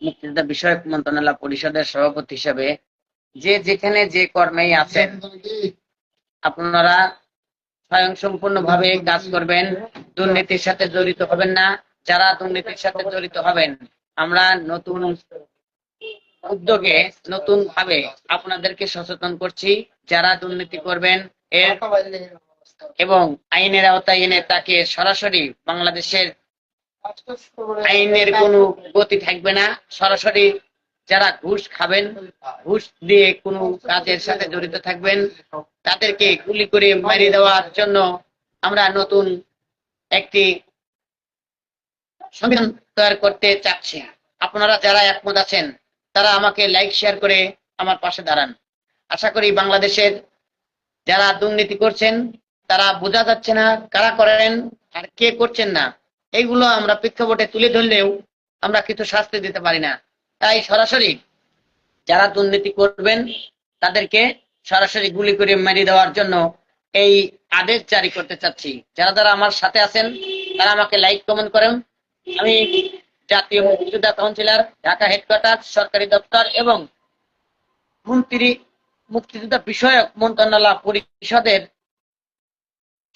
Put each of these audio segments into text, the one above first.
মুক্তিযোদ্ধা বিষয়ক মন্ত্রণালয় পরিষদের সভাপতি হিসেবে যে যেখানে যে কর্মেই আছেন আপনারা স্বয়ংসম্পূর্ণভাবে কাজ করবেন, দুর্নীতির সাথে জড়িত হবেন না। যারা দুর্নীতির সাথে জড়িত হবেন, আমরা নতুন উদ্যোগে নতুন ভাবে আপনাদেরকে সচেতন করছি। যারা দুর্নীতি করবেন এর এবং আইনের আওতায় এনে তাকে সরাসরি বাংলাদেশের আইনের কোনো গতি থাকবে না। সরাসরি যারা ঘুষ খাবেন, ঘুষ দিয়ে কোনো কাজের সাথে জড়িত থাকবেন, তাদেরকে গুলি করে মারিয়ে দেওয়ার জন্য আমরা নতুন একটি সংবিধান তৈরি করতে চাচ্ছি। আপনারা যারা একমত আছেন তারা আমাকে লাইক শেয়ার করে আমার পাশে দাঁড়ান। আশা করি বাংলাদেশের যারা দুর্নীতি করছেন তারা বোঝা যাচ্ছে না কারা করেন আর কে করছেন না, এইগুলো আমরা প্রেক্ষাপটে তুলে ধরলেও আমরা কিছু শাস্তি দিতে পারি না। তাই সরাসরি যারা দুর্নীতি করবেন তাদেরকে সরাসরি গুলি করে মেরে দেওয়ার জন্য এই আদেশ জারি করতে চাচ্ছি। যারা যারা আমার সাথে আছেন তারা আমাকে লাইক কমেন্ট করেন। আমি জাতীয় মুক্তিযোদ্ধা কাউন্সিলর, ঢাকা হেডকোয়ার্টার, সরকারি দপ্তর এবং মন্ত্রী মুক্তিযোদ্ধা বিষয়ক মন্ত্রণালয় পরিষদের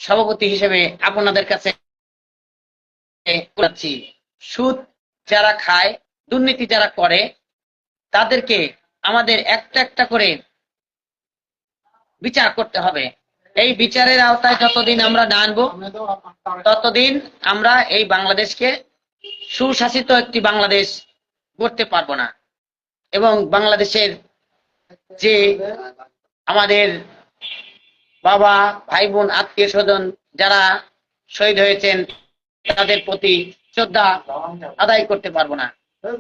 সভাপতি হিসেবে আপনাদের কাছে বলছি, সুদ যারা খায়, দুর্নীতি যারা করে, তাদেরকে আমাদের একটা একটা করে বিচার করতে হবে। এই বিচারের আওতায় যতদিন আমরা না আনবো ততদিন আমরা এই বাংলাদেশকে সুশাসিত একটি বাংলাদেশ করতে পারবো না। এবং বাংলাদেশের যে আমাদের বাবা, ভাই বোন, আত্মীয় স্বজন যারা শহীদ হয়েছেন তাদের প্রতি শ্রদ্ধা আদায় করতে পারবো না।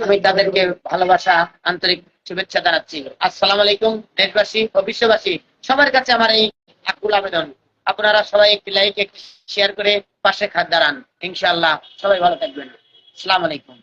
আমি তাদেরকে ভালোবাসা, আন্তরিক শুভেচ্ছা জানাচ্ছি। আসসালামু আলাইকুম। দেশবাসী ও বিশ্ববাসী সবার কাছে আমার এই আকুল আবেদন, আপনারা সবাই একটি লাইক, একটি শেয়ার করে পাশে দাঁড়ান। ইনশাআল্লাহ সবাই ভালো থাকবেন। আসসালামু আলাইকুম।